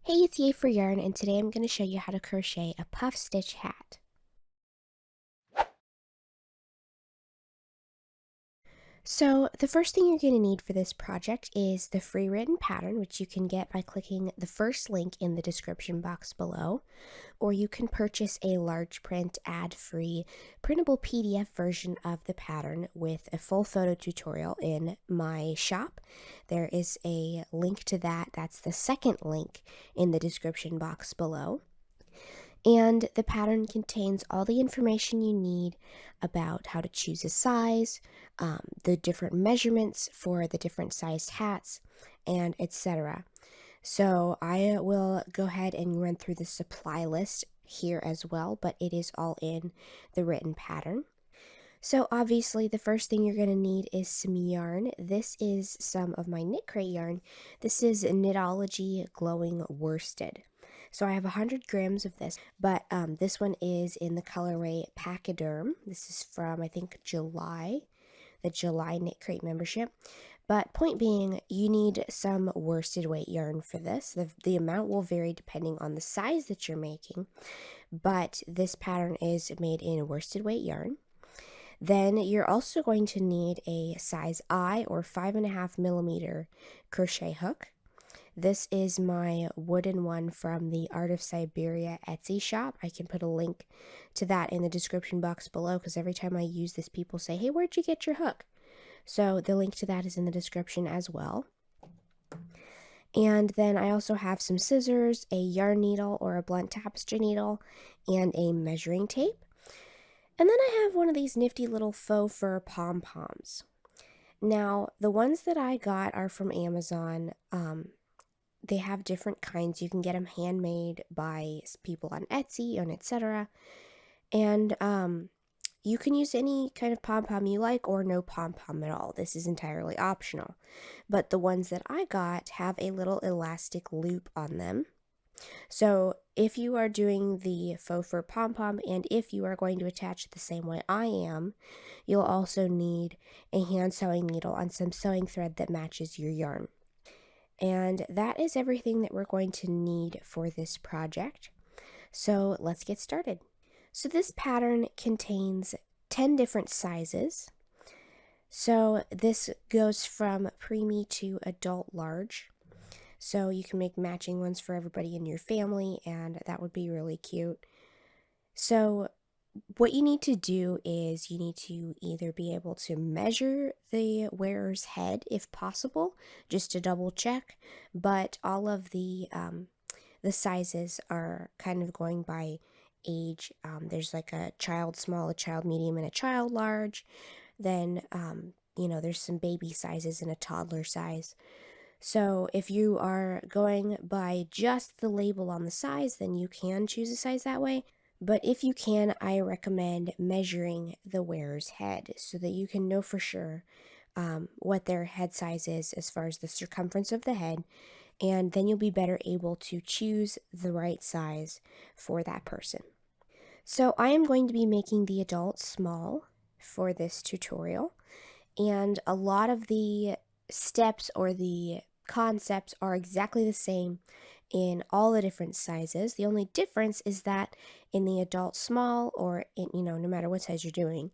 Hey, it's Yay for Yarn, and today I'm going to show you how to crochet a puff stitch hat. So the first thing you're going to need for this project is the free written pattern, which you can get by clicking the first link in the description box below, or you can purchase a large print ad-free printable PDF version of the pattern with a full photo tutorial in my shop. There is a link to that. That's the second link in the description box below. And the pattern contains all the information you need about how to choose a size, the different measurements for the different sized hats, and etc. So I will go ahead and run through the supply list here as well, but it is all in the written pattern. So obviously the first thing you're going to need is some yarn. This is some of my Knit Crate yarn. This is Knitology Glowing Worsted. So I have 100 grams of this, but this one is in the colorway Pachyderm. This is from, I think, July, the July Knit Crate membership. But point being, you need some worsted weight yarn for this. The amount will vary depending on the size that you're making, but this pattern is made in worsted weight yarn. Then you're also going to need a size I or 5.5 millimeter crochet hook. This is my wooden one from the Art of Siberia Etsy shop. I can put a link to that in the description box below because every time I use this, people say, hey, where'd you get your hook? So the link to that is in the description as well. And then I also have some scissors, a yarn needle or a blunt tapestry needle, and a measuring tape. And then I have one of these nifty little faux fur pom-poms. Now, the ones that I got are from Amazon. They have different kinds. You can get them handmade by people on Etsy and etc. And you can use any kind of pom-pom you like or no pom-pom at all. This is entirely optional. But the ones that I got have a little elastic loop on them. So if you are doing the faux fur pom-pom and if you are going to attach it the same way I am, you'll also need a hand sewing needle and some sewing thread that matches your yarn. And that is everything that we're going to need for this project. So let's get started. So this pattern contains 10 different sizes. So this goes from preemie to adult large. So you can make matching ones for everybody in your family, and that would be really cute. So what you need to do is you need to either be able to measure the wearer's head if possible, just to double check, but all of the sizes are kind of going by age. There's like a child small, a child medium, and a child large. Then, there's some baby sizes and a toddler size. So if you are going by just the label on the size, then you can choose a size that way. But if you can, I recommend measuring the wearer's head so that you can know for sure what their head size is as far as the circumference of the head, and then you'll be better able to choose the right size for that person. So I am going to be making the adult small for this tutorial, and a lot of the steps or the concepts are exactly the same in all the different sizes. The only difference is that in the adult small or in, no matter what size you're doing,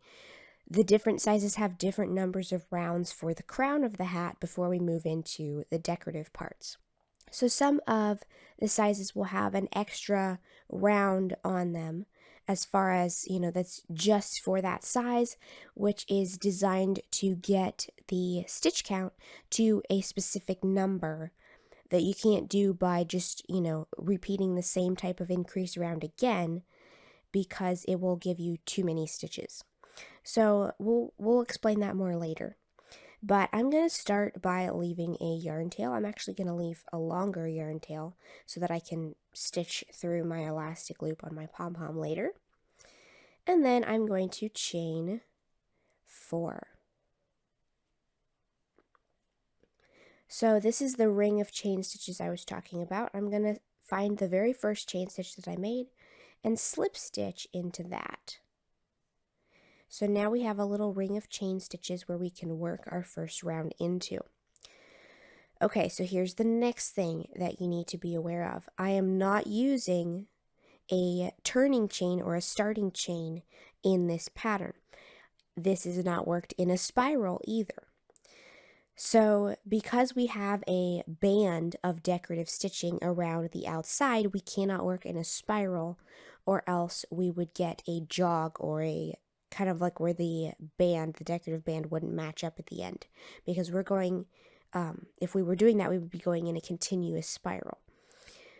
the different sizes have different numbers of rounds for the crown of the hat before we move into the decorative parts. So some of the sizes will have an extra round on them as far as, that's just for that size, which is designed to get the stitch count to a specific number that you can't do by just, repeating the same type of increase round again, because it will give you too many stitches. So we'll explain that more later. But I'm going to start by leaving a yarn tail. I'm actually going to leave a longer yarn tail so that I can stitch through my elastic loop on my pom-pom later. And then I'm going to chain 4. So this is the ring of chain stitches I was talking about. I'm going to find the very first chain stitch that I made and slip stitch into that. So now we have a little ring of chain stitches where we can work our first round into. Okay, so here's the next thing that you need to be aware of. I am not using a turning chain or a starting chain in this pattern. This is not worked in a spiral either. So because we have a band of decorative stitching around the outside, we cannot work in a spiral, or else we would get a jog or a kind of like where the decorative band wouldn't match up at the end, because we're going, if we were doing that, we would be going in a continuous spiral.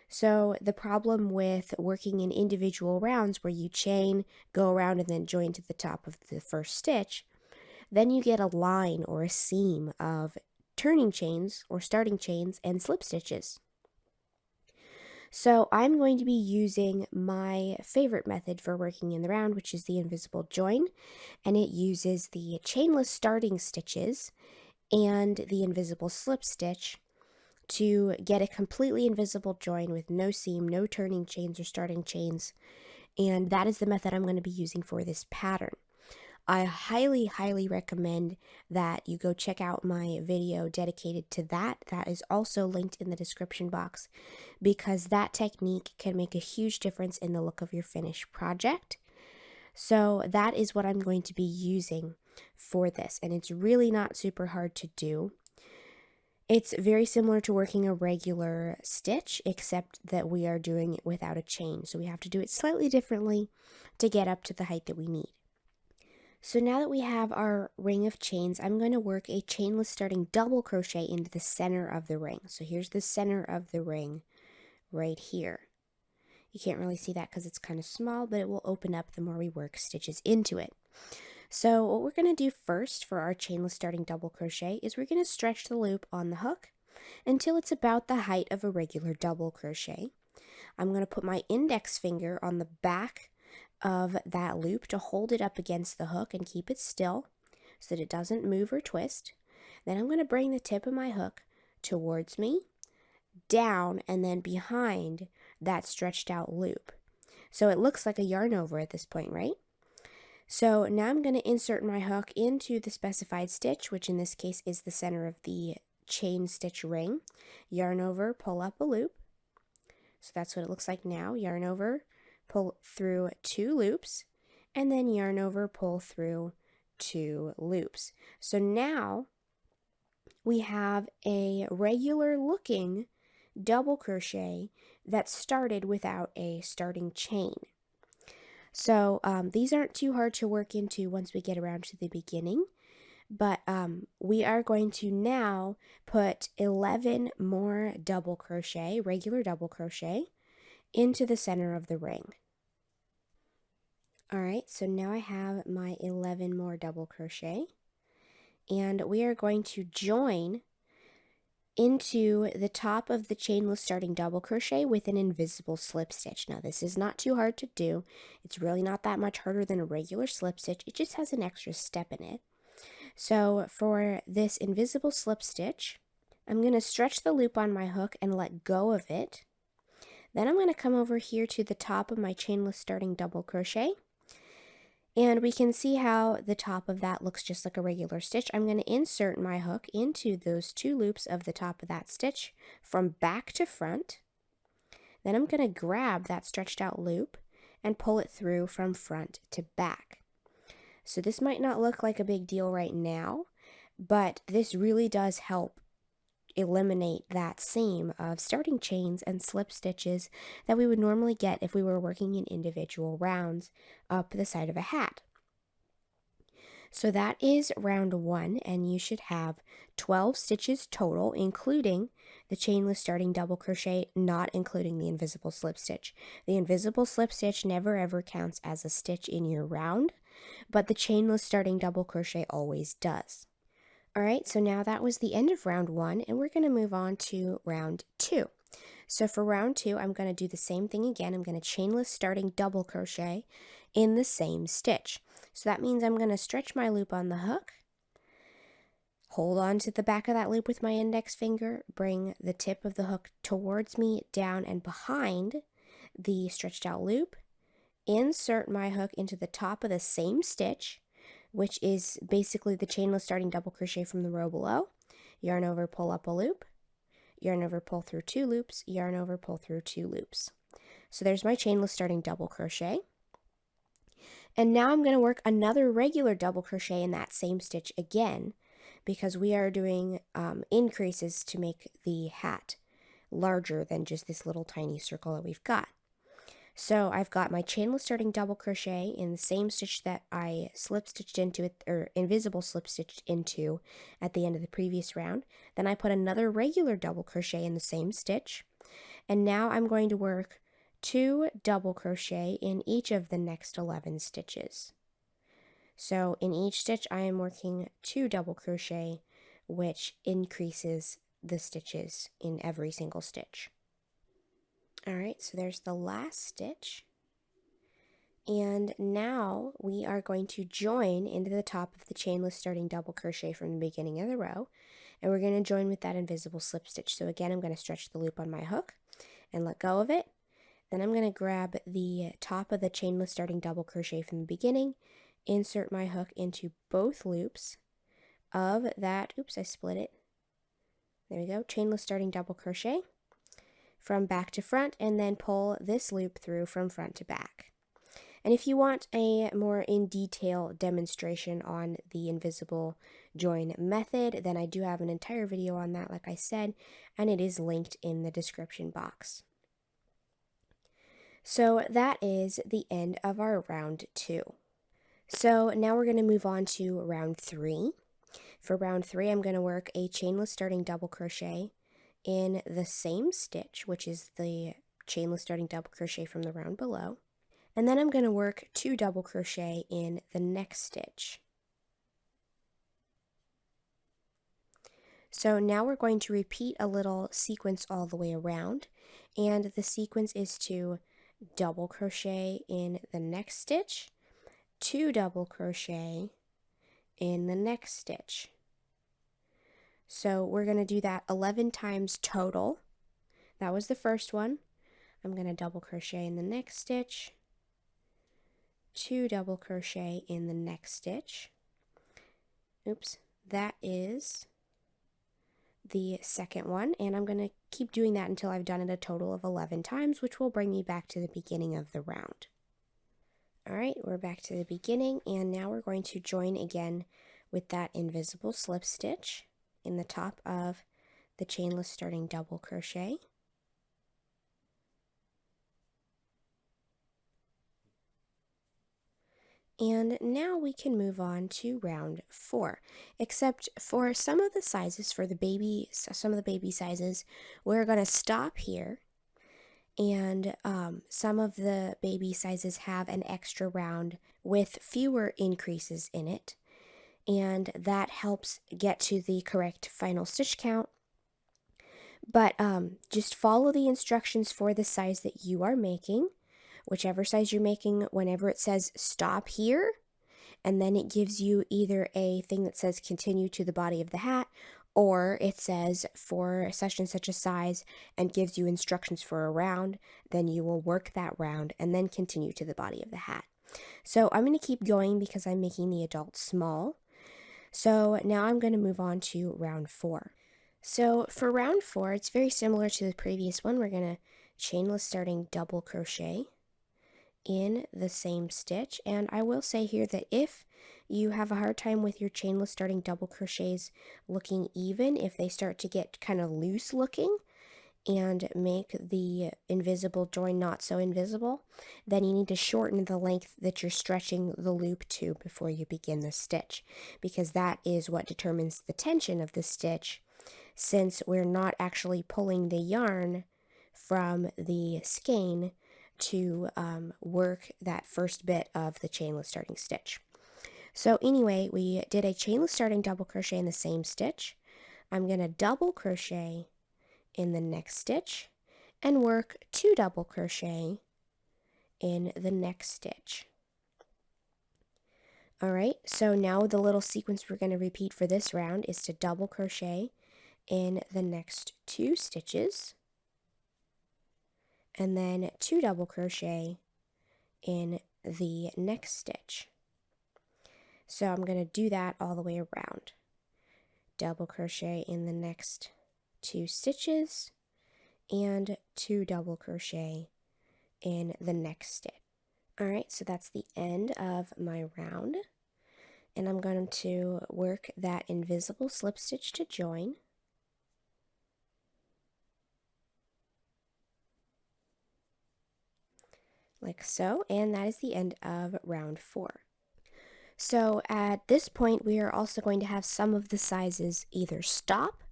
So the problem with working in individual rounds where you chain, go around, and then join to the top of the first stitch, then you get a line or a seam of turning chains or starting chains and slip stitches. So I'm going to be using my favorite method for working in the round, which is the invisible join, and it uses the chainless starting stitches and the invisible slip stitch to get a completely invisible join with no seam, no turning chains or starting chains, and that is the method I'm going to be using for this pattern. I highly, highly recommend that you go check out my video dedicated to that. That is also linked in the description box, because that technique can make a huge difference in the look of your finished project. So that is what I'm going to be using for this, and it's really not super hard to do. It's very similar to working a regular stitch, except that we are doing it without a chain. So we have to do it slightly differently to get up to the height that we need. So now that we have our ring of chains, I'm going to work a chainless starting double crochet into the center of the ring. So here's the center of the ring right here. You can't really see that because it's kind of small, but it will open up the more we work stitches into it. So what we're going to do first for our chainless starting double crochet is we're going to stretch the loop on the hook until it's about the height of a regular double crochet. I'm going to put my index finger on the back of that loop to hold it up against the hook and keep it still so that it doesn't move or twist. Then I'm going to bring the tip of my hook towards me, down, and then behind that stretched out loop. So it looks like a yarn over at this point, right? So now I'm going to insert my hook into the specified stitch, which in this case is the center of the chain stitch ring. Yarn over, pull up a loop. So that's what it looks like now. Yarn over, pull through 2 loops, and then yarn over, pull through 2 loops. So now we have a regular looking double crochet that started without a starting chain. So these aren't too hard to work into once we get around to the beginning, but we are going to now put 11 more double crochet, regular double crochet, into the center of the ring. Alright, so now I have my 11 more double crochet, and we are going to join into the top of the chainless starting double crochet with an invisible slip stitch. Now this is not too hard to do. It's really not that much harder than a regular slip stitch. It just has an extra step in it. So for this invisible slip stitch, I'm going to stretch the loop on my hook and let go of it. Then I'm going to come over here to the top of my chainless starting double crochet. And we can see how the top of that looks just like a regular stitch. I'm going to insert my hook into those 2 loops of the top of that stitch from back to front. Then I'm going to grab that stretched out loop and pull it through from front to back. So this might not look like a big deal right now, but this really does help eliminate that seam of starting chains and slip stitches that we would normally get if we were working in individual rounds up the side of a hat. So that is round 1, and you should have 12 stitches total, including the chainless starting double crochet, not including the invisible slip stitch. The invisible slip stitch never ever counts as a stitch in your round, but the chainless starting double crochet always does. Alright, so now that was the end of round 1, and we're going to move on to round 2. So for round 2, I'm going to do the same thing again. I'm going to chainless starting double crochet in the same stitch. So that means I'm going to stretch my loop on the hook, hold on to the back of that loop with my index finger, bring the tip of the hook towards me, down and behind the stretched out loop, insert my hook into the top of the same stitch, which is basically the chainless starting double crochet from the row below. Yarn over, pull up a loop, yarn over, pull through 2 loops, yarn over, pull through 2 loops. So there's my chainless starting double crochet. And now I'm going to work another regular double crochet in that same stitch again, because we are doing increases to make the hat larger than just this little tiny circle that we've got. So I've got my chainless starting double crochet in the same stitch that I slip stitched into it, or invisible slip stitched into at the end of the previous round. Then I put another regular double crochet in the same stitch, and now I'm going to work 2 double crochet in each of the next 11 stitches. So in each stitch I am working 2 double crochet, which increases the stitches in every single stitch. Alright, so there's the last stitch. And now we are going to join into the top of the chainless starting double crochet from the beginning of the row, and we're going to join with that invisible slip stitch. So again, I'm going to stretch the loop on my hook and let go of it. Then I'm going to grab the top of the chainless starting double crochet from the beginning, insert my hook into both loops of that, oops, I split it. There we go, chainless starting double crochet from back to front, and then pull this loop through from front to back. And if you want a more in detail demonstration on the invisible join method, then I do have an entire video on that, like I said, and it is linked in the description box. So that is the end of our round 2. So now we're going to move on to round 3. For round 3, I'm going to work a chainless starting double crochet in the same stitch, which is the chainless starting double crochet from the round below. And then I'm going to work 2 double crochet in the next stitch. So now we're going to repeat a little sequence all the way around, and the sequence is to double crochet in the next stitch, 2 double crochet in the next stitch. So we're going to do that 11 times total. That was the first one. I'm going to double crochet in the next stitch, 2 double crochet in the next stitch. Oops, that is the second one, and I'm going to keep doing that until I've done it a total of 11 times, which will bring me back to the beginning of the round. Alright, we're back to the beginning, and now we're going to join again with that invisible slip stitch in the top of the chainless starting double crochet. And now we can move on to round 4, except for some of the sizes, for the baby, some of the baby sizes, we're going to stop here, and some of the baby sizes have an extra round with fewer increases in it, and that helps get to the correct final stitch count. But just follow the instructions for the size that you are making, whichever size you're making. Whenever it says stop here, and then it gives you either a thing that says continue to the body of the hat, or it says for such and such a size and gives you instructions for a round, then you will work that round and then continue to the body of the hat. So I'm going to keep going because I'm making the adult small. So now I'm going to move on to round 4. So for round 4, it's very similar to the previous one. We're going to chainless starting double crochet in the same stitch, and I will say here that if you have a hard time with your chainless starting double crochets looking even, if they start to get kind of loose looking and make the invisible join not so invisible, then you need to shorten the length that you're stretching the loop to before you begin the stitch, because that is what determines the tension of the stitch, since we're not actually pulling the yarn from the skein to work that first bit of the chainless starting stitch. So anyway, we did a chainless starting double crochet in the same stitch. I'm going to double crochet in the next stitch and work 2 double crochet in the next stitch. Alright, so now the little sequence we're going to repeat for this round is to double crochet in the next 2 stitches, and then 2 double crochet in the next stitch. So I'm going to do that all the way around. Double crochet in the next 2 stitches and 2 double crochet in the next stitch. Alright, so that's the end of my round, and I'm going to work that invisible slip stitch to join. Like so, and that is the end of round 4. So at this point, we are also going to have some of the sizes either stop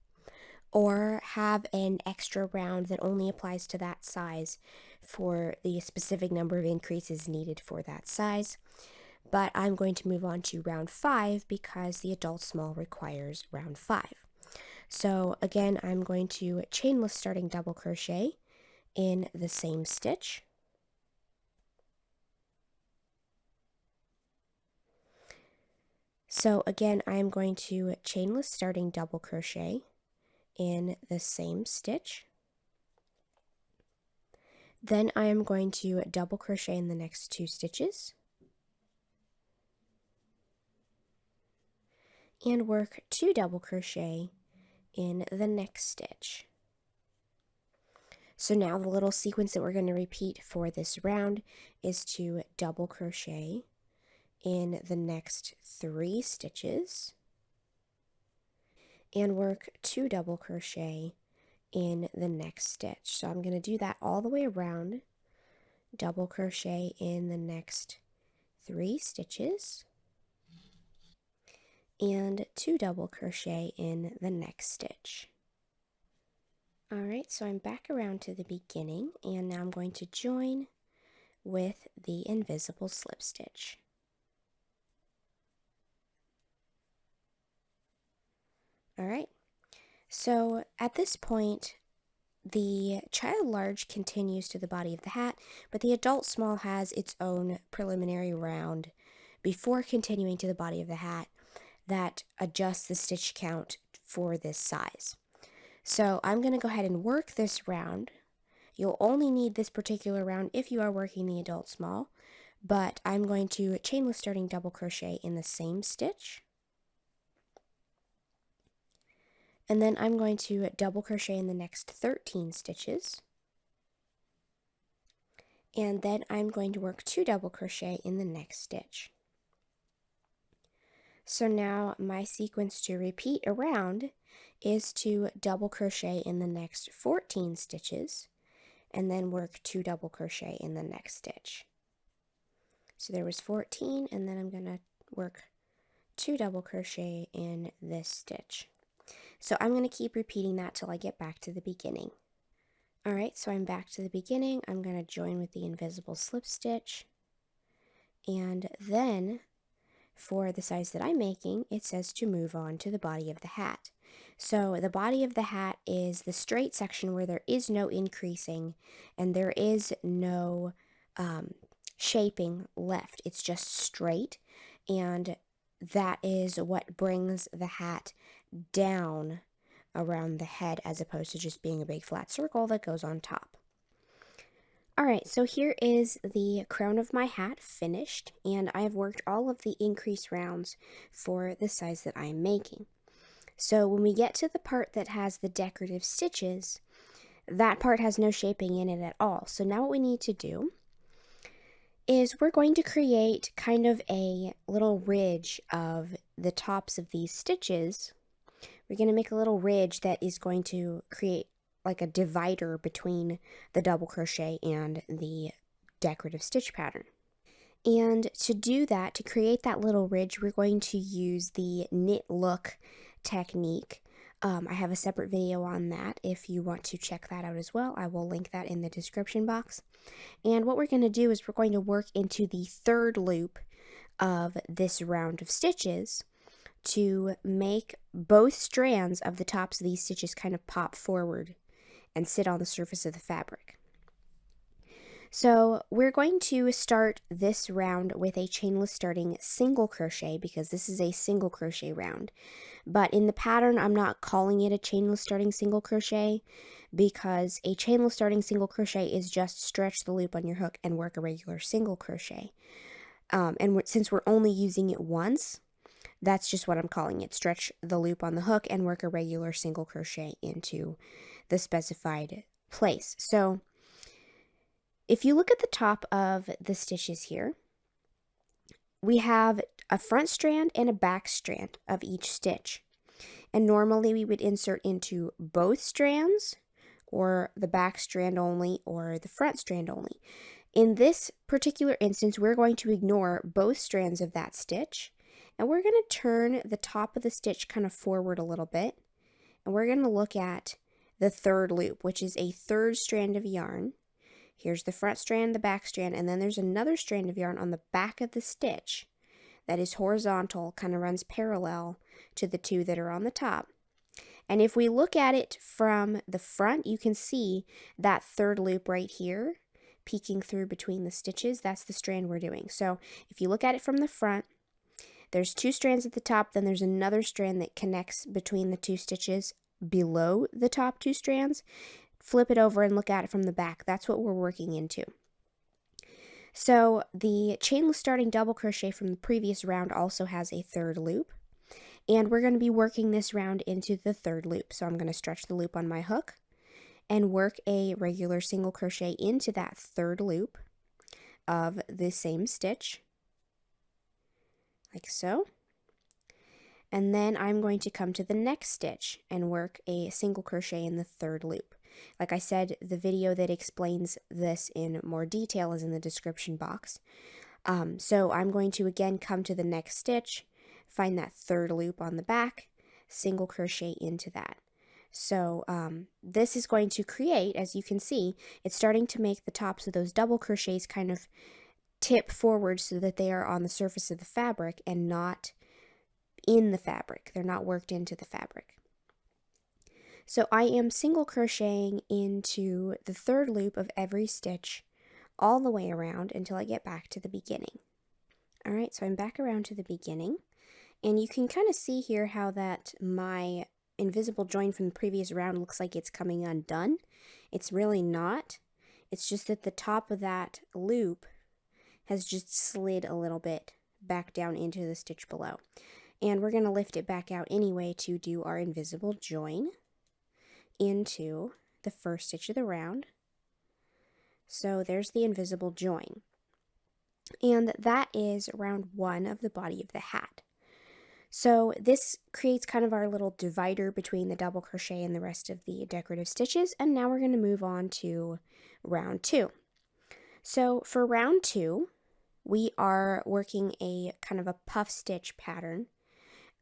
or have an extra round that only applies to that size for the specific number of increases needed for that size. But I'm going to move on to round 5 because the adult small requires round 5. So again, I'm going to chainless starting double crochet in the same stitch. So again, I'm going to chainless starting double crochet in the same stitch. Then I am going to double crochet in the next 2 stitches and work 2 double crochet in the next stitch. So now the little sequence that we're going to repeat for this round is to double crochet in the next 3 stitches and work 2 double crochet in the next stitch. So I'm going to do that all the way around. Double crochet in the next 3 stitches and 2 double crochet in the next stitch. Alright, so I'm back around to the beginning, and now I'm going to join with the invisible slip stitch. Alright, so at this point, the child large continues to the body of the hat, but the adult small has its own preliminary round before continuing to the body of the hat that adjusts the stitch count for this size. So I'm going to go ahead and work this round. You'll only need this particular round if you are working the adult small, but I'm going to chainless starting double crochet in the same stitch. And then I'm going to double crochet in the next 13 stitches. And then I'm going to work 2 double crochet in the next stitch. So now my sequence to repeat around is to double crochet in the next 14 stitches and then work 2 double crochet in the next stitch. So there was 14, and then I'm going to work 2 double crochet in this stitch. So I'm going to keep repeating that till I get back to the beginning. Alright, so I'm back to the beginning. I'm going to join with the invisible slip stitch, and then for the size that I'm making, it says to move on to the body of the hat. So the body of the hat is the straight section where there is no increasing and there is no shaping left. It's just straight, and that is what brings the hat down around the head as opposed to just being a big flat circle that goes on top. Alright, so here is the crown of my hat finished, and I have worked all of the increase rounds for the size that I'm making. So when we get to the part that has the decorative stitches, that part has no shaping in it at all. So now what we need to do is we're going to create kind of a little ridge of the tops of these stitches. We're going to make a little ridge that is going to create like a divider between the double crochet and the decorative stitch pattern. And to do that, to create that little ridge, we're going to use the knit look technique. I have a separate video on that if you want to check that out as well. I will link that in the description box. And what we're going to do is we're going to work into the third loop of this round of stitches to make both strands of the tops of these stitches kind of pop forward and sit on the surface of the fabric. So we're going to start this round with a chainless starting single crochet because this is a single crochet round. But in the pattern, I'm not calling it a chainless starting single crochet because a chainless starting single crochet is just stretch the loop on your hook and work a regular single crochet. Since we're only using it once, That's just what I'm calling it. Stretch the loop on the hook and work a regular single crochet into the specified place. So if you look at the top of the stitches here, we have a front strand and a back strand of each stitch. And normally we would insert into both strands, or the back strand only, or the front strand only. In this particular instance, we're going to ignore both strands of that stitch, and we're going to turn the top of the stitch kind of forward a little bit, and we're going to look at the third loop, which is a third strand of yarn. Here's the front strand, the back strand, and then there's another strand of yarn on the back of the stitch that is horizontal, kind of runs parallel to the two that are on the top. And if we look at it from the front, you can see that third loop right here peeking through between the stitches. That's the strand we're doing. So if you look at it from the front, there's two strands at the top, then there's another strand that connects between the two stitches below the top two strands. Flip it over and look at it from the back. That's what we're working into. So the chainless starting double crochet from the previous round also has a third loop, and we're going to be working this round into the third loop. So I'm going to stretch the loop on my hook and work a regular single crochet into that third loop of the same stitch, like so. And then I'm going to come to the next stitch and work a single crochet in the third loop. Like I said, the video that explains this in more detail is in the description box. So I'm going to again come to the next stitch, find that third loop on the back, single crochet into that. So this is going to create, as you can see, it's starting to make the tops of those double crochets kind of tip forward so that they are on the surface of the fabric and not in the fabric. They're not worked into the fabric. So I am single crocheting into the third loop of every stitch all the way around until I get back to the beginning. All right, so I'm back around to the beginning, and you can kind of see here how that my invisible join from the previous round looks like it's coming undone. It's really not. It's just that the top of that loop has just slid a little bit back down into the stitch below. And we're going to lift it back out anyway to do our invisible join into the first stitch of the round. So there's the invisible join. And that is round one of the body of the hat. So this creates kind of our little divider between the double crochet and the rest of the decorative stitches. And now we're going to move on to round two. So for round two, we are working a kind of a puff stitch pattern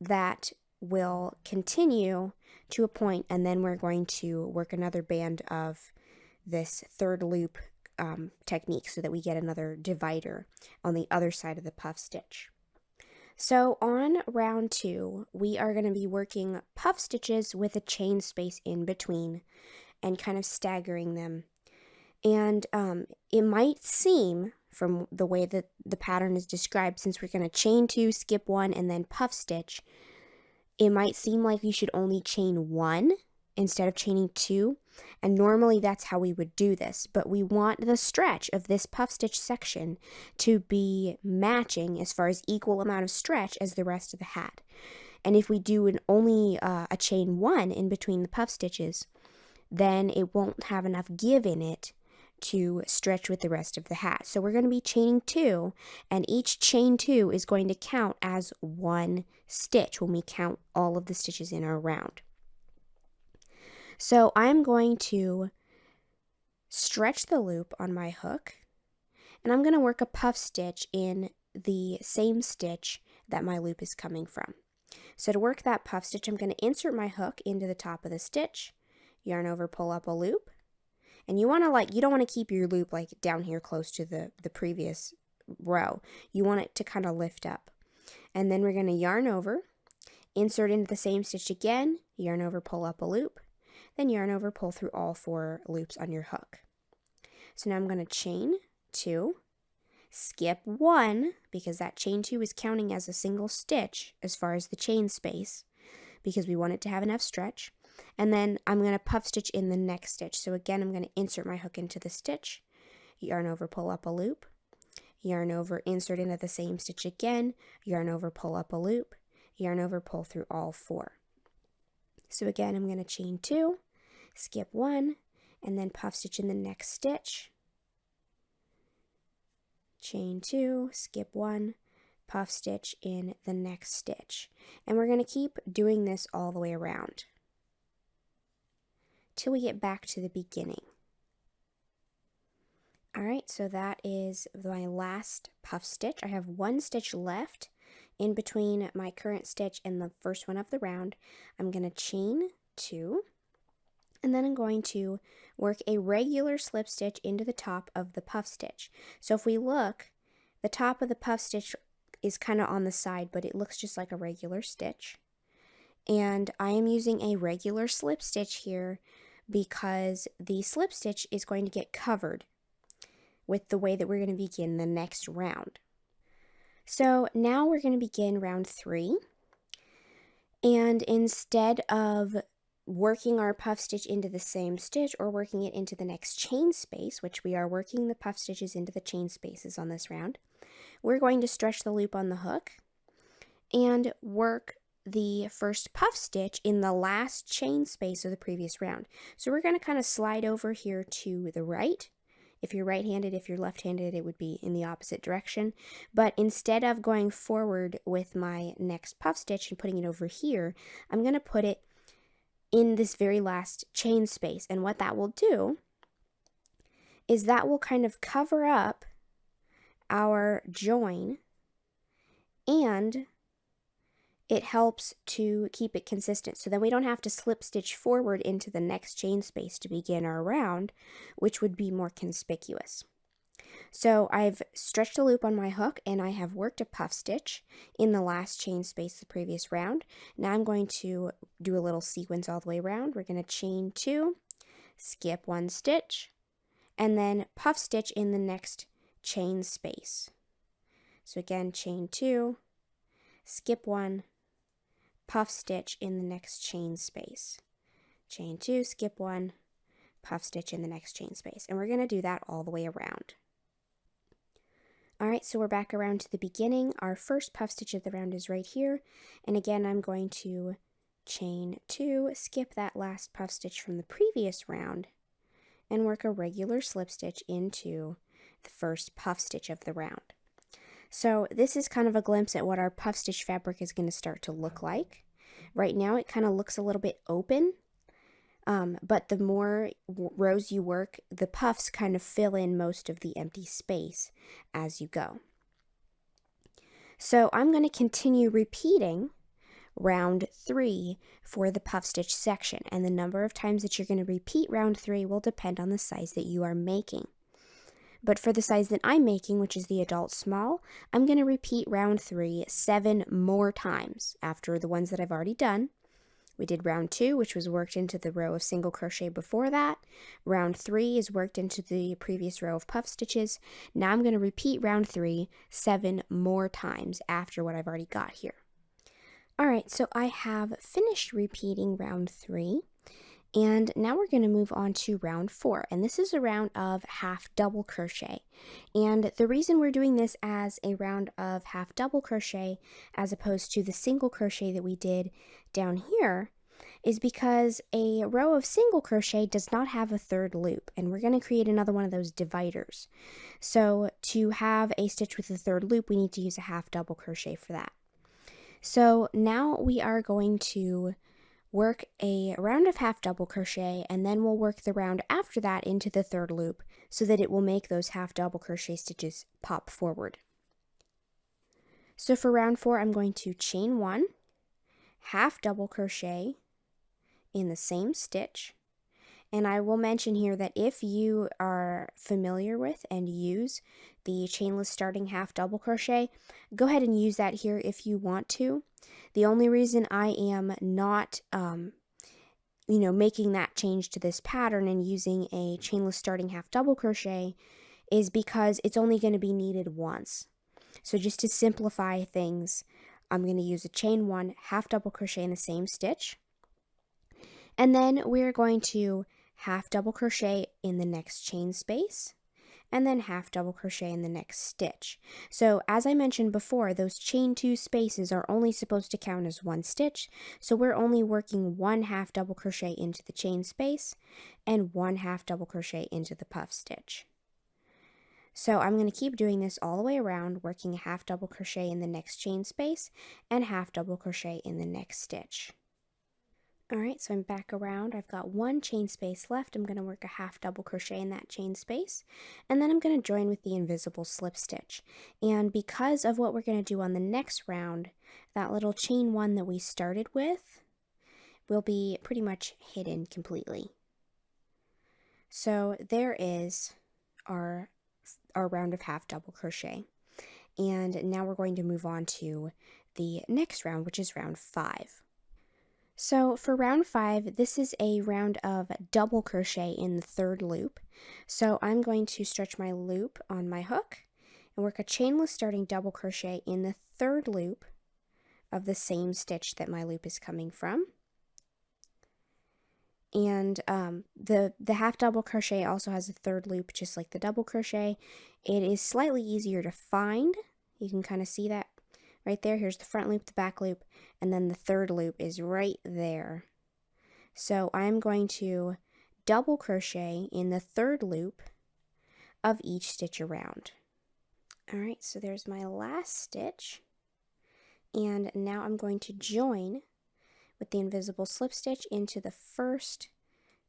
that will continue to a point, and then we're going to work another band of this third loop technique so that we get another divider on the other side of the puff stitch. So on round two, we are going to be working puff stitches with a chain space in between and kind of staggering them. And it might seem, from the way that the pattern is described, since we're going to chain two, skip one, and then puff stitch, it might seem like you should only chain one instead of chaining two, and normally that's how we would do this, but we want the stretch of this puff stitch section to be matching as far as equal amount of stretch as the rest of the hat. And if we do only a chain one in between the puff stitches, then it won't have enough give in it to stretch with the rest of the hat. So we're going to be chaining two, and each chain two is going to count as one stitch when we count all of the stitches in our round. So I'm going to stretch the loop on my hook, and I'm going to work a puff stitch in the same stitch that my loop is coming from. So to work that puff stitch, I'm going to insert my hook into the top of the stitch, yarn over, pull up a loop. And you want to you don't want to keep your loop like down here close to the previous row. You want it to kind of lift up. And then we're going to yarn over, insert into the same stitch again, yarn over, pull up a loop, then yarn over, pull through all four loops on your hook. So now I'm going to chain two, skip one, because that chain two is counting as a single stitch as far as the chain space, because we want it to have enough stretch. And then I'm going to puff stitch in the next stitch. So again, I'm going to insert my hook into the stitch, yarn over, pull up a loop, yarn over, insert into the same stitch again, yarn over, pull up a loop, yarn over, pull through all 4. So again, I'm going to chain 2, skip 1, and then puff stitch in the next stitch, chain 2, skip 1, puff stitch in the next stitch. And we're going to keep doing this all the way around till we get back to the beginning. Alright, so that is my last puff stitch. I have 1 stitch left in between my current stitch and the first one of the round. I'm going to chain 2, and then I'm going to work a regular slip stitch into the top of the puff stitch. So if we look, the top of the puff stitch is kind of on the side, but it looks just like a regular stitch. And I am using a regular slip stitch here because the slip stitch is going to get covered with the way that we're going to begin the next round. So now we're going to begin round 3, and instead of working our puff stitch into the same stitch or working it into the next chain space, which we are working the puff stitches into the chain spaces on this round, we're going to stretch the loop on the hook and work the first puff stitch in the last chain space of the previous round. So we're going to kind of slide over here to the right. If you're right-handed, if you're left-handed, it would be in the opposite direction. But instead of going forward with my next puff stitch and putting it over here, I'm going to put it in this very last chain space. And what that will do is that will kind of cover up our join, and it helps to keep it consistent. So then we don't have to slip stitch forward into the next chain space to begin our round, which would be more conspicuous. So I've stretched the loop on my hook and I have worked a puff stitch in the last chain space of the previous round. Now I'm going to do a little sequence all the way around. We're going to chain 2, skip 1 stitch, and then puff stitch in the next chain space. So again, chain 2, skip 1, puff stitch in the next chain space. Chain 2, skip 1, puff stitch in the next chain space. And we're going to do that all the way around. Alright, so we're back around to the beginning. Our first puff stitch of the round is right here. And again, I'm going to chain 2, skip that last puff stitch from the previous round, and work a regular slip stitch into the first puff stitch of the round. So this is kind of a glimpse at what our puff stitch fabric is going to start to look like. Right now it kind of looks a little bit open, but the more rows you work, the puffs kind of fill in most of the empty space as you go. So I'm going to continue repeating round 3 for the puff stitch section, and the number of times that you're going to repeat round 3 will depend on the size that you are making. But for the size that I'm making, which is the adult small, I'm going to repeat round 3 7 more times after the ones that I've already done. We did round 2, which was worked into the row of single crochet before that. Round 3 is worked into the previous row of puff stitches. Now I'm going to repeat round 3 7 more times after what I've already got here. Alright, so I have finished repeating round 3. And now we're going to move on to round 4, and this is a round of half double crochet. And the reason we're doing this as a round of half double crochet as opposed to the single crochet that we did down here is because a row of single crochet does not have a third loop, and we're going to create another one of those dividers. So to have a stitch with a third loop, we need to use a half double crochet for that. So now we are going to work a round of half double crochet, and then we'll work the round after that into the third loop so that it will make those half double crochet stitches pop forward. So for round 4, I'm going to chain 1, half double crochet in the same stitch. And I will mention here that if you are familiar with and use the chainless starting half double crochet, go ahead and use that here if you want to. The only reason I am not, making that change to this pattern and using a chainless starting half double crochet is because it's only going to be needed once. So just to simplify things, I'm going to use a chain 1, half double crochet in the same stitch. And then we're going to half double crochet in the next chain space, and then half double crochet in the next stitch. So as I mentioned before, those chain 2 spaces are only supposed to count as one stitch, so we're only working 1 half double crochet into the chain space and 1 half double crochet into the puff stitch. So I'm going to keep doing this all the way around, working a half double crochet in the next chain space and half double crochet in the next stitch. Alright, so I'm back around. I've got 1 chain space left. I'm going to work a half double crochet in that chain space, and then I'm going to join with the invisible slip stitch. And because of what we're going to do on the next round, that little chain 1 that we started with will be pretty much hidden completely. So there is our round of half double crochet. And now we're going to move on to the next round, which is round 5. So for round 5, this is a round of double crochet in the 3rd loop. So I'm going to stretch my loop on my hook and work a chainless starting double crochet in the 3rd loop of the same stitch that my loop is coming from. And the half double crochet also has a 3rd loop, just like the double crochet. It is slightly easier to find. You can kind of see that right there. Here's the front loop, the back loop, and then the 3rd loop is right there. So I'm going to double crochet in the 3rd loop of each stitch around. All right, so there's my last stitch. And now I'm going to join with the invisible slip stitch into the first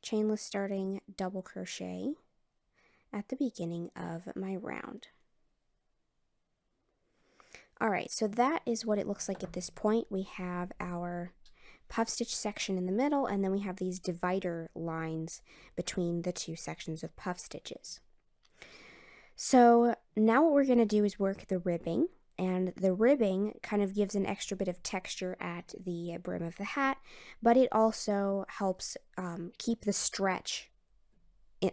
chainless starting double crochet at the beginning of my round. Alright, so that is what it looks like at this point. We have our puff stitch section in the middle, and then we have these divider lines between the 2 sections of puff stitches. So now what we're going to do is work the ribbing. And the ribbing kind of gives an extra bit of texture at the brim of the hat, but it also helps keep the stretch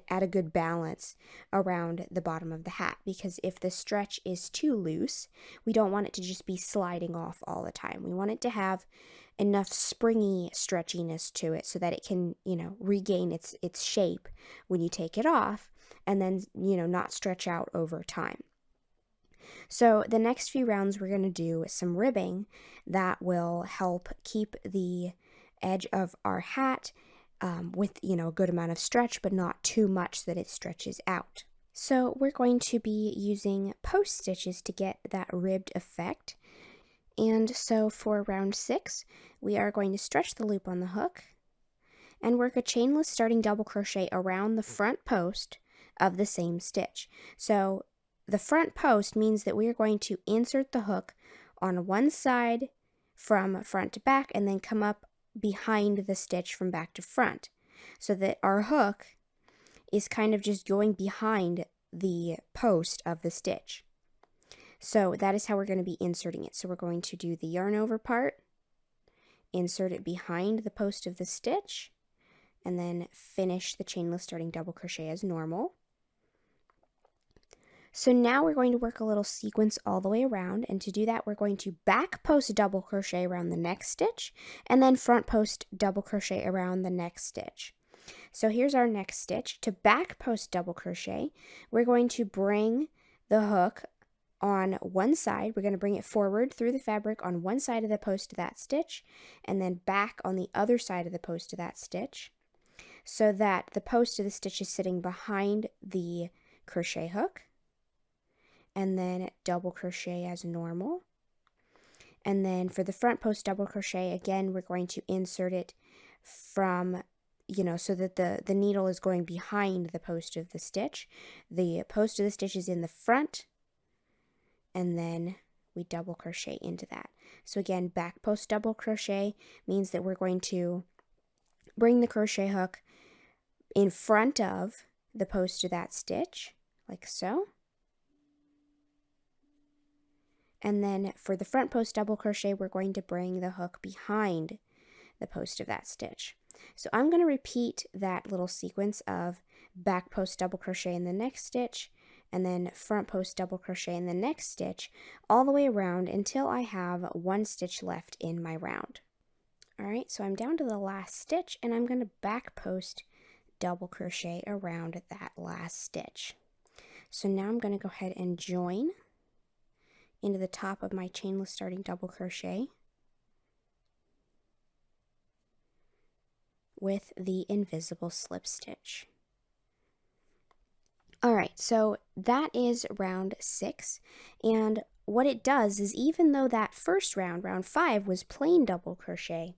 at a good balance around the bottom of the hat, because if the stretch is too loose, we don't want it to just be sliding off all the time. We want it to have enough springy stretchiness to it so that it can, regain its shape when you take it off, and then, not stretch out over time. So the next few rounds we're going to do some ribbing that will help keep the edge of our hat with, a good amount of stretch, but not too much that it stretches out. So we're going to be using post stitches to get that ribbed effect. And so for round 6, we are going to stretch the loop on the hook and work a chainless starting double crochet around the front post of the same stitch. So the front post means that we are going to insert the hook on one side from front to back and then come up behind the stitch from back to front, so that our hook is kind of just going behind the post of the stitch. So that is how we're going to be inserting it. So we're going to do the yarn over part, insert it behind the post of the stitch, and then finish the chainless starting double crochet as normal. So now we're going to work a little sequence all the way around, and to do that we're going to back post double crochet around the next stitch and then front post double crochet around the next stitch. So here's our next stitch. To back post double crochet, we're going to bring the hook on one side. We're going to bring it forward through the fabric on one side of the post of that stitch and then back on the other side of the post of that stitch, so that the post of the stitch is sitting behind the crochet hook. And then double crochet as normal. And then for the front post double crochet, again, we're going to insert it from, so that the needle is going behind the post of the stitch. The post of the stitch is in the front, and then we double crochet into that. So again, back post double crochet means that we're going to bring the crochet hook in front of the post of that stitch, like so. And then for the front post double crochet, we're going to bring the hook behind the post of that stitch. So I'm going to repeat that little sequence of back post double crochet in the next stitch and then front post double crochet in the next stitch all the way around until I have 1 stitch left in my round. Alright, so I'm down to the last stitch, and I'm going to back post double crochet around that last stitch. So now I'm going to go ahead and join into the top of my chainless starting double crochet with the invisible slip stitch. Alright, so that is round 6, and what it does is even though that first round, round 5, was plain double crochet,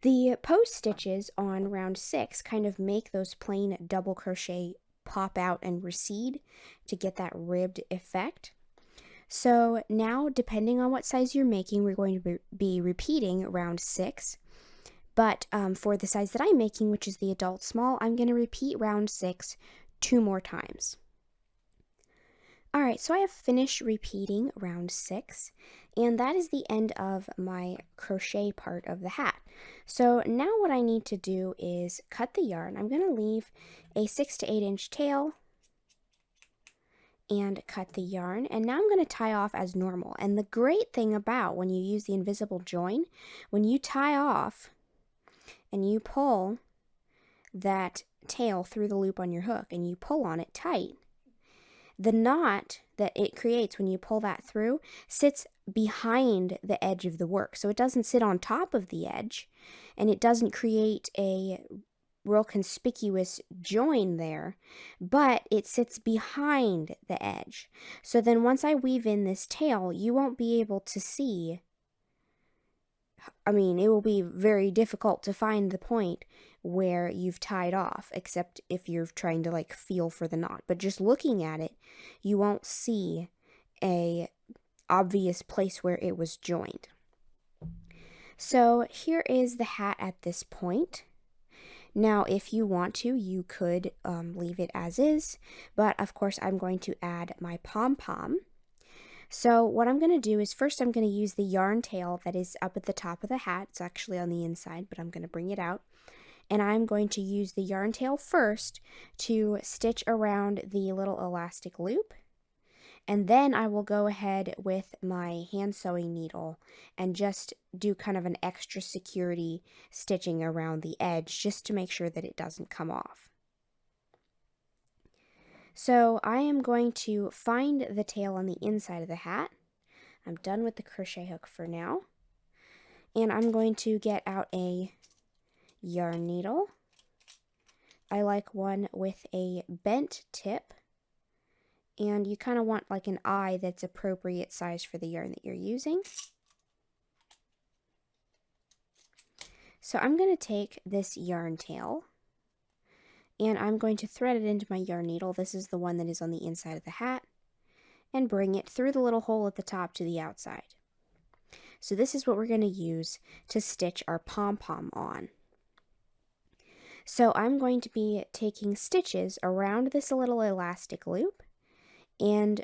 the post stitches on round 6 kind of make those plain double crochet pop out and recede to get that ribbed effect. So now, depending on what size you're making, we're going to be repeating round 6. But for the size that I'm making, which is the adult small, I'm going to repeat round 6 2 more times. Alright, so I have finished repeating round 6, and that is the end of my crochet part of the hat. So now what I need to do is cut the yarn. I'm going to leave a 6 to 8 inch tail and cut the yarn, and now I'm going to tie off as normal. And the great thing about when you use the invisible join, when you tie off and you pull that tail through the loop on your hook and you pull on it tight, the knot that it creates when you pull that through sits behind the edge of the work. So it doesn't sit on top of the edge, and it doesn't create a real conspicuous join there, but it sits behind the edge. So then once I weave in this tail, you won't be able to see. I mean, it will be very difficult to find the point where you've tied off, except if you're trying to like feel for the knot. But just looking at it, you won't see a obvious place where it was joined. So here is the hat at this point. Now, if you want to, you could leave it as is, but of course I'm going to add my pom-pom. So what I'm going to do is first I'm going to use the yarn tail that is up at the top of the hat. It's actually on the inside, but I'm going to bring it out. And I'm going to use the yarn tail first to stitch around the little elastic loop. And then I will go ahead with my hand sewing needle and just do kind of an extra security stitching around the edge just to make sure that it doesn't come off. So I am going to find the tail on the inside of the hat. I'm done with the crochet hook for now. And I'm going to get out a yarn needle. I like one with a bent tip. And you kind of want like an eye that's appropriate size for the yarn that you're using. So I'm going to take this yarn tail and I'm going to thread it into my yarn needle. This is the one that is on the inside of the hat, and bring it through the little hole at the top to the outside. So this is what we're going to use to stitch our pom-pom on. So I'm going to be taking stitches around this little elastic loop and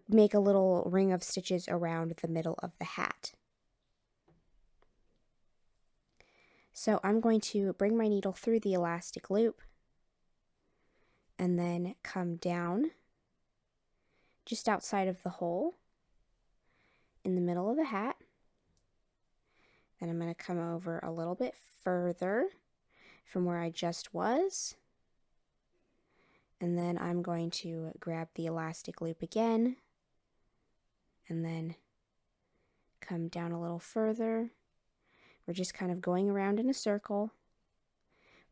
make a little ring of stitches around the middle of the hat. So I'm going to bring my needle through the elastic loop and then come down just outside of the hole in the middle of the hat. Then I'm going to come over a little bit further from where I just was. And then I'm going to grab the elastic loop again and then come down a little further. We're just kind of going around in a circle.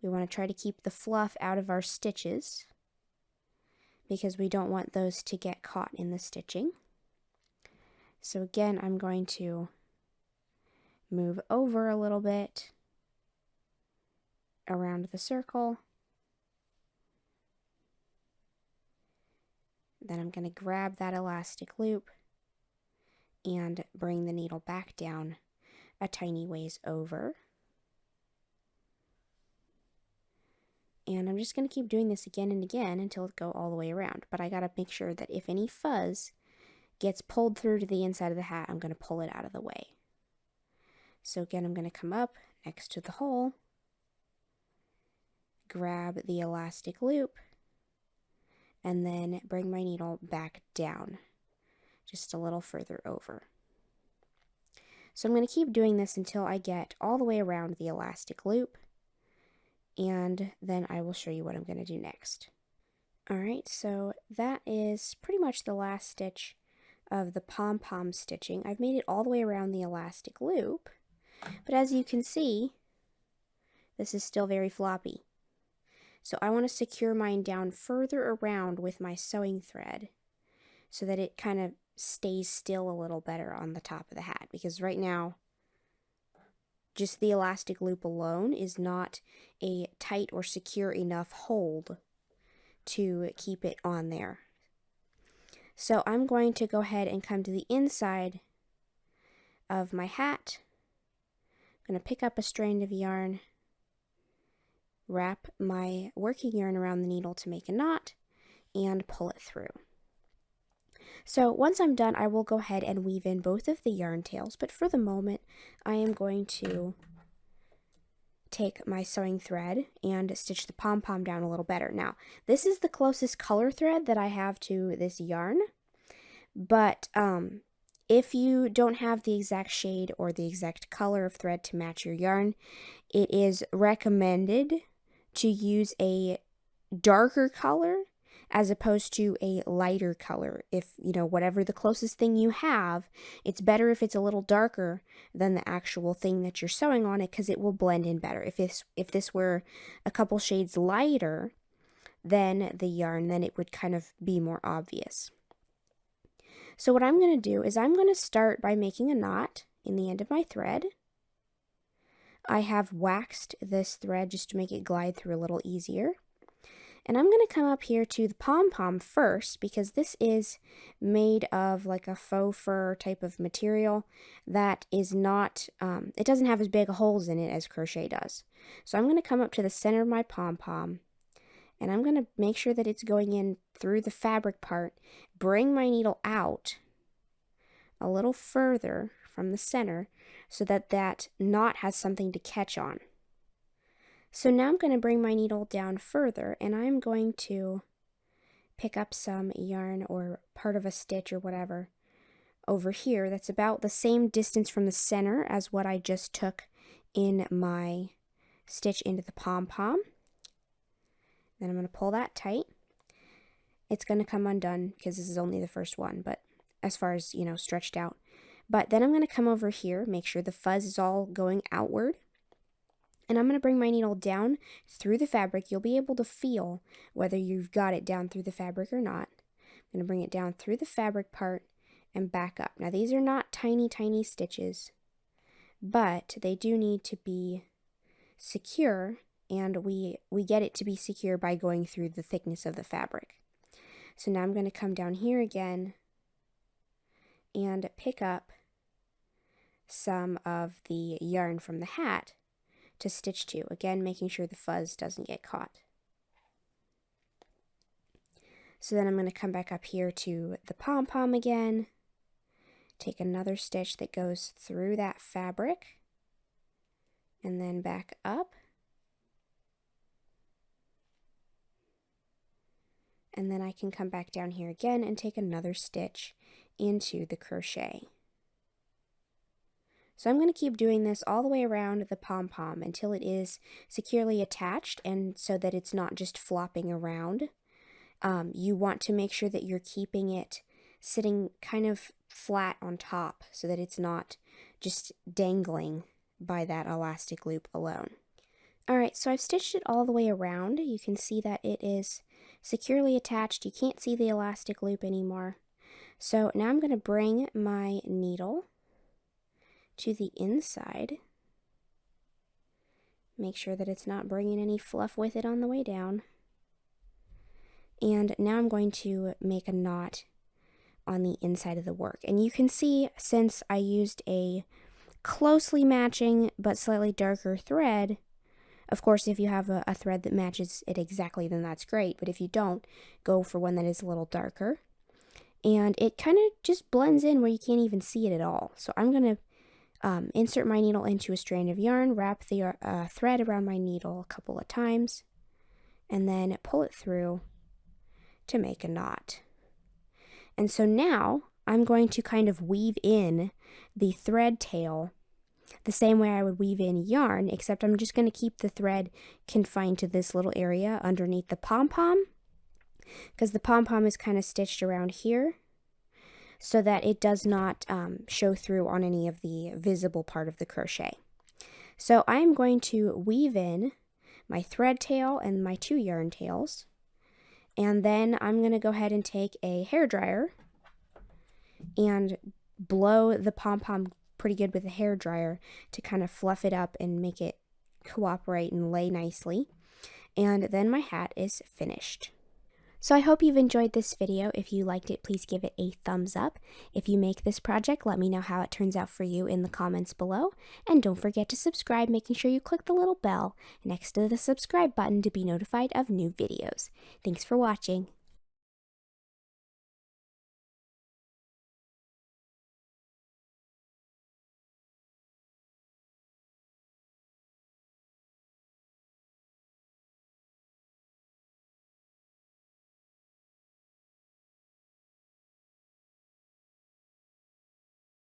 We want to try to keep the fluff out of our stitches because we don't want those to get caught in the stitching. So again, I'm going to move over a little bit around the circle. Then I'm going to grab that elastic loop and bring the needle back down a tiny ways over. And I'm just going to keep doing this again and again until it go all the way around. But I got to make sure that if any fuzz gets pulled through to the inside of the hat, I'm going to pull it out of the way. So again, I'm going to come up next to the hole, grab the elastic loop, and then bring my needle back down just a little further over. So I'm going to keep doing this until I get all the way around the elastic loop, and then I will show you what I'm going to do next. Alright, so that is pretty much the last stitch of the pom-pom stitching. I've made it all the way around the elastic loop, but as you can see, this is still very floppy. So I want to secure mine down further around with my sewing thread so that it kind of stays still a little better on the top of the hat, because right now just the elastic loop alone is not a tight or secure enough hold to keep it on there. So I'm going to go ahead and come to the inside of my hat. I'm going to pick up a strand of yarn, wrap my working yarn around the needle to make a knot, and pull it through. So once I'm done, I will go ahead and weave in both of the yarn tails, but for the moment, I am going to take my sewing thread and stitch the pom-pom down a little better. Now, this is the closest color thread that I have to this yarn, but if you don't have the exact shade or the exact color of thread to match your yarn, it is recommended to use a darker color as opposed to a lighter color. If, you know, whatever the closest thing you have, it's better if it's a little darker than the actual thing that you're sewing on it, because it will blend in better. If this were a couple shades lighter than the yarn, then it would kind of be more obvious. So what I'm going to do is I'm going to start by making a knot in the end of my thread. I have waxed this thread just to make it glide through a little easier. And I'm going to come up here to the pom-pom first, because this is made of like a faux fur type of material that is not, it doesn't have as big holes in it as crochet does. So I'm going to come up to the center of my pom-pom, and I'm going to make sure that it's going in through the fabric part, bring my needle out a little further from the center so that that knot has something to catch on. So now I'm going to bring my needle down further, and I'm going to pick up some yarn or part of a stitch or whatever over here that's about the same distance from the center as what I just took in my stitch into the pom-pom. Then I'm going to pull that tight. It's going to come undone because this is only the first one, but as far as, you know, stretched out. But then I'm going to come over here, make sure the fuzz is all going outward. And I'm going to bring my needle down through the fabric. You'll be able to feel whether you've got it down through the fabric or not. I'm going to bring it down through the fabric part and back up. Now these are not tiny, tiny stitches, but they do need to be secure, and we get it to be secure by going through the thickness of the fabric. So now I'm going to come down here again and pick up some of the yarn from the hat to stitch to, again making sure the fuzz doesn't get caught. So then I'm going to come back up here to the pom-pom again, take another stitch that goes through that fabric, and then back up, and then I can come back down here again and take another stitch into the crochet. So I'm going to keep doing this all the way around the pom-pom until it is securely attached, and so that it's not just flopping around. You want to make sure that you're keeping it sitting kind of flat on top so that it's not just dangling by that elastic loop alone. Alright, so I've stitched it all the way around. You can see that it is securely attached. You can't see the elastic loop anymore. So now I'm going to bring my needle to the inside. Make sure that it's not bringing any fluff with it on the way down. And now I'm going to make a knot on the inside of the work. And you can see, since I used a closely matching but slightly darker thread, of course if you have a thread that matches it exactly, then that's great, but if you don't, go for one that is a little darker. And it kind of just blends in where you can't even see it at all. So I'm going to insert my needle into a strand of yarn, wrap the thread around my needle a couple of times, and then pull it through to make a knot. And so now I'm going to kind of weave in the thread tail the same way I would weave in yarn, except I'm just going to keep the thread confined to this little area underneath the pom-pom. because the pom-pom is kind of stitched around here so that it does not show through on any of the visible part of the crochet. So I'm going to weave in my thread tail and my 2 yarn tails, and then I'm going to go ahead and take a hairdryer and blow the pom-pom pretty good with a hairdryer to kind of fluff it up and make it cooperate and lay nicely. And then my hat is finished. So I hope you've enjoyed this video. If you liked it, please give it a thumbs up. If you make this project, let me know how it turns out for you in the comments below. And don't forget to subscribe, making sure you click the little bell next to the subscribe button to be notified of new videos. Thanks for watching.